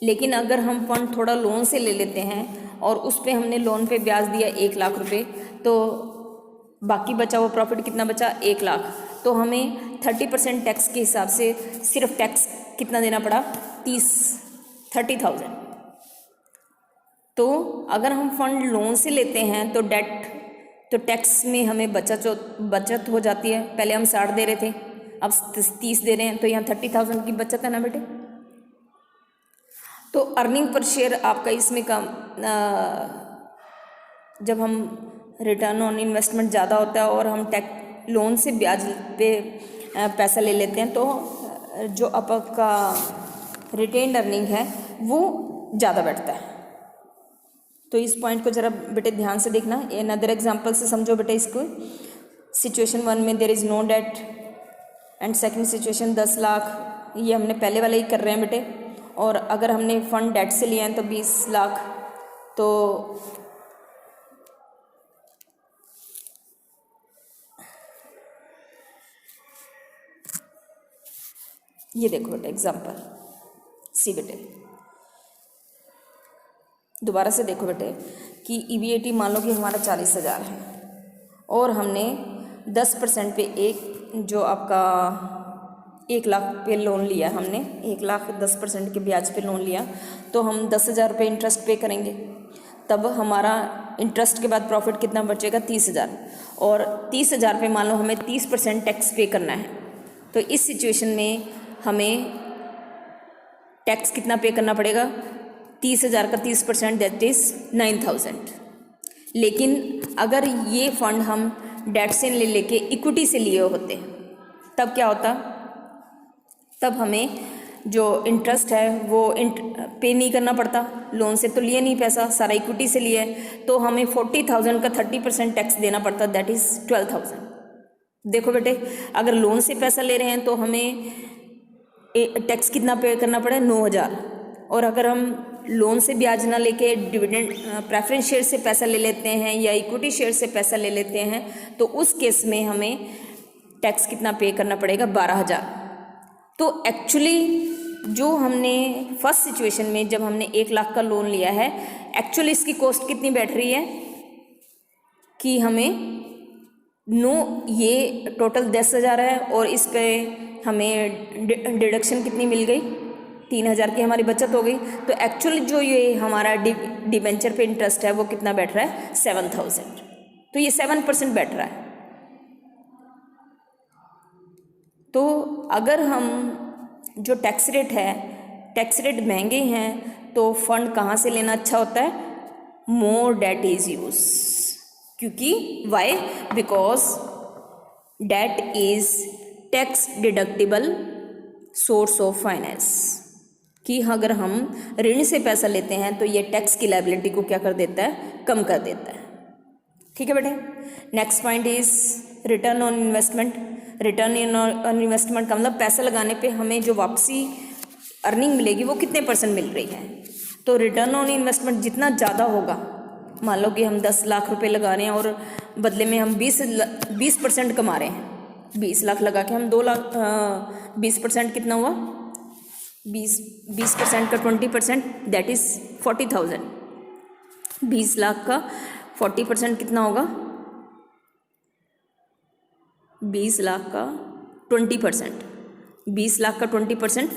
लेकिन अगर हम फंड थोड़ा लोन से ले लेते हैं और उस पर हमने लोन पे ब्याज दिया 1 लाख रुपए, तो बाकी बचा हुआ प्रॉफिट कितना बचा, 1 लाख। तो हमें 30% टैक्स के हिसाब से सिर्फ टैक्स कितना देना पड़ा, 30,000। तो अगर हम फंड लोन से लेते हैं तो टैक्स में हमें बचत हो जाती है। पहले हम 60 दे रहे थे, अब 30 दे रहे हैं, तो यहाँ 30,000 की बचत है ना बेटे। तो अर्निंग पर शेयर आपका इसमें कम, जब हम रिटर्न ऑन इन्वेस्टमेंट ज़्यादा होता है और हम लोन से ब्याज पे पैसा ले लेते हैं, तो जो आपका रिटेन्ड अर्निंग है वो ज़्यादा बैठता है। तो इस पॉइंट को ज़रा बेटे ध्यान से देखना। अनदर एग्जांपल से समझो बेटे इसको। सिचुएशन 1 में there is no debt and second situation 10 lakh, ये हमने पहले वाला ही कर रहे हैं बेटे। और अगर हमने फंड डेट से लिया है तो 20 लाख, तो ये देखो बेटे एग्जांपल सी बेटे, दोबारा से देखो बेटे कि EBAT मान लो कि हमारा 40,000 है और हमने 10% पे जो आपका 1 लाख पे लोन लिया, हमने 1 लाख 10% के ब्याज पे लोन लिया, तो हम 10,000 रुपये इंटरेस्ट पे करेंगे। तब हमारा इंटरेस्ट के बाद प्रॉफिट कितना बचेगा, 30,000। और 30,000 पे मान लो हमें 30% टैक्स पे करना है, तो इस सिचुएशन में हमें टैक्स कितना पे करना पड़ेगा, 30,000 का 30%, दैट इज़ 9,000। लेकिन अगर ये फंड हम डेट से लेके इक्विटी से लिए होते तब क्या होता, तब हमें जो इंटरेस्ट है वो पे नहीं करना पड़ता। लोन से तो लिए नहीं पैसा, सारा इक्विटी से लिया है, तो हमें 40,000 का 30% टैक्स देना पड़ता, दैट इज़ 12,000। देखो बेटे अगर लोन से पैसा ले रहे हैं तो हमें टैक्स कितना पे करना पड़े, 9,000। और अगर हम लोन से ब्याज ना लेके डिविडेंड प्रेफरेंस शेयर से पैसा ले लेते हैं या इक्विटी शेयर से पैसा ले लेते हैं, तो उस केस में हमें टैक्स कितना पे करना पड़ेगा, 12,000। तो एक्चुअली जो हमने फर्स्ट सिचुएशन में जब हमने 1 लाख का लोन लिया है, एक्चुअली इसकी कॉस्ट कितनी बैठ रही है कि हमें ये टोटल 10,000 है और इस पे हमें डिडक्शन कितनी मिल गई, 3,000 की हमारी बचत हो गई। तो एक्चुअली जो ये हमारा डिबेंचर पे इंटरेस्ट है वो कितना बैठ रहा है, 7,000। तो ये 7% बैठ रहा है। तो अगर हम जो टैक्स रेट है, टैक्स रेट महंगे हैं, तो फंड कहाँ से लेना अच्छा होता है, मोर डेट इज यूज। क्योंकि why, because debt is tax deductible source of finance. कि अगर हम ऋण से पैसा लेते हैं तो ये टैक्स की लायबिलिटी को क्या कर देता है, कम कर देता है। ठीक है बेटे। Next point is return on investment. Return on investment का मतलब पैसा लगाने पे हमें जो वापसी अर्निंग मिलेगी वो कितने % मिल रही है। तो रिटर्न ऑन इन्वेस्टमेंट जितना ज़्यादा होगा, मान लो कि हम 10 लाख रुपए लगा रहे हैं और बदले में हम 20% कमा रहे हैं। 20 लाख लगा के हम 2 लाख, 20% कितना हुआ, 20% का 20%, दैट इज़ 40,000। 20 लाख का 40% कितना होगा, 20 लाख का 20%, 20 लाख का 20%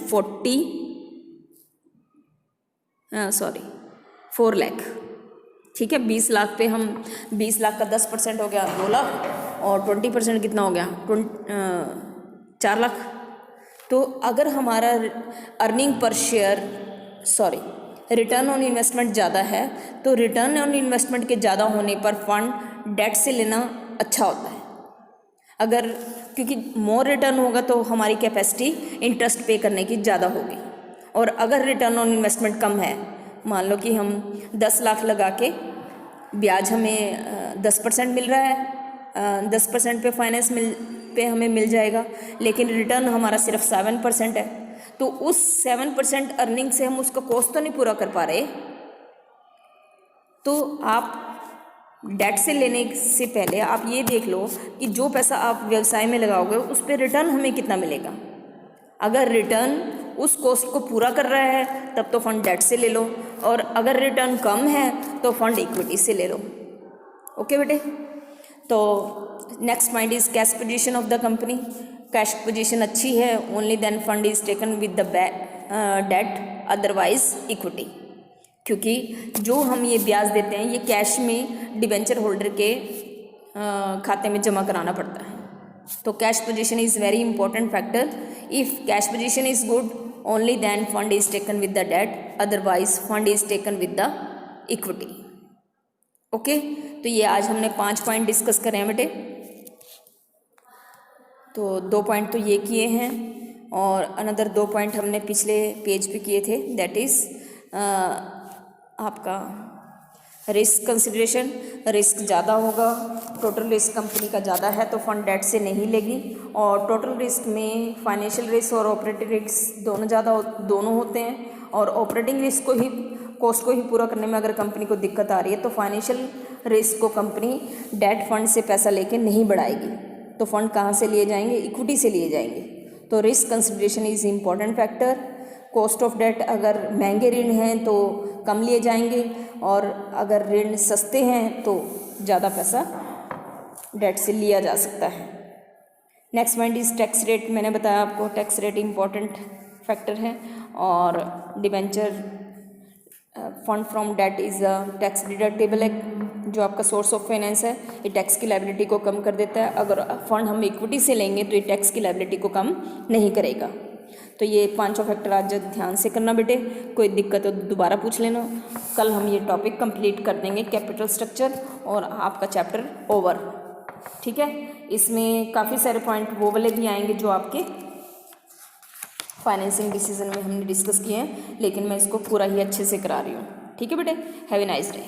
4 लाख। ठीक है, 20 लाख पे हम 20 लाख का 10% हो गया 2 लाख और 20% कितना हो गया, 4 लाख। तो अगर हमारा earning per share return on investment ज़्यादा है, तो रिटर्न ऑन इन्वेस्टमेंट के ज़्यादा होने पर फंड डेट से लेना अच्छा होता है। अगर क्योंकि मोर रिटर्न होगा तो हमारी कैपेसिटी इंटरेस्ट पे करने की ज़्यादा होगी। और अगर रिटर्न ऑन इन्वेस्टमेंट कम है, मान लो कि हम 10 लाख लगा के ब्याज हमें 10% मिल रहा है, 10% पे फाइनेंस पे हमें मिल जाएगा, लेकिन रिटर्न हमारा सिर्फ 7% है, तो उस 7% अर्निंग से हम उसका कॉस्ट तो नहीं पूरा कर पा रहे। तो आप डेट से लेने से पहले आप ये देख लो कि जो पैसा आप व्यवसाय में लगाओगे उस पर रिटर्न हमें कितना मिलेगा। अगर रिटर्न उस कॉस्ट को पूरा कर रहा है तब तो फंड डेट से ले लो, और अगर रिटर्न कम है तो फंड इक्विटी से ले लो। ओके बेटे। तो next point is cash position of the company. Cash position अच्छी है, only then fund is taken with the debt, otherwise equity. क्योंकि जो हम ये ब्याज देते हैं ये कैश में डिबेंचर होल्डर के खाते में जमा कराना पड़ता है। तो cash position is very important factor. If cash position is good only then fund is taken with the debt, otherwise fund is taken with the equity. Okay. तो ये आज हमने 5 पॉइंट डिस्कस करे हैं बेटे। तो 2 पॉइंट तो ये किए हैं और अनदर 2 पॉइंट हमने पिछले पेज पे किए थे, दैट इज़ आपका रिस्क कंसिडरेशन। रिस्क ज़्यादा होगा, टोटल रिस्क कंपनी का ज़्यादा है तो फंड डेट से नहीं लेगी, और टोटल रिस्क में फाइनेंशियल रिस्क और ऑपरेटिंग रिस्क दोनों होते हैं, और ऑपरेटिंग रिस्क को ही कॉस्ट को ही पूरा करने में अगर कंपनी को दिक्कत आ रही है तो फाइनेंशियल रिस्क को कंपनी डेट फंड से पैसा लेके नहीं बढ़ाएगी। तो फंड कहाँ से लिए जाएंगे? इक्विटी से लिए जाएंगे। तो risk consideration is important factor. Cost of debt अगर महंगे ऋण हैं तो कम लिए जाएंगे, और अगर ऋण सस्ते हैं तो ज़्यादा पैसा डेट से लिया जा सकता है। Next point is tax rate. मैंने बताया आपको टैक्स रेट इम्पॉर्टेंट फैक्टर है, और debenture fund from that is a tax deductible है। जो आपका सोर्स ऑफ फाइनेंस है ये टैक्स की लायबिलिटी को कम कर देता है। अगर फंड हम इक्विटी से लेंगे तो ये टैक्स की लायबिलिटी को कम नहीं करेगा। तो ये 5 फैक्टर आज ध्यान से करना बेटे। कोई दिक्कत हो तो दोबारा पूछ लेना। कल हम ये टॉपिक कंप्लीट कर देंगे कैपिटल स्ट्रक्चर, और आपका चैप्टर ओवर। ठीक है। इसमें काफ़ी सारे पॉइंट वो वाले भी आएंगे जो आपके फाइनेंसिंग डिसीजन में हमने डिस्कस किए हैं, लेकिन मैं इसको पूरा ही अच्छे से करा रही हूँ। ठीक है बेटे। Have a nice day.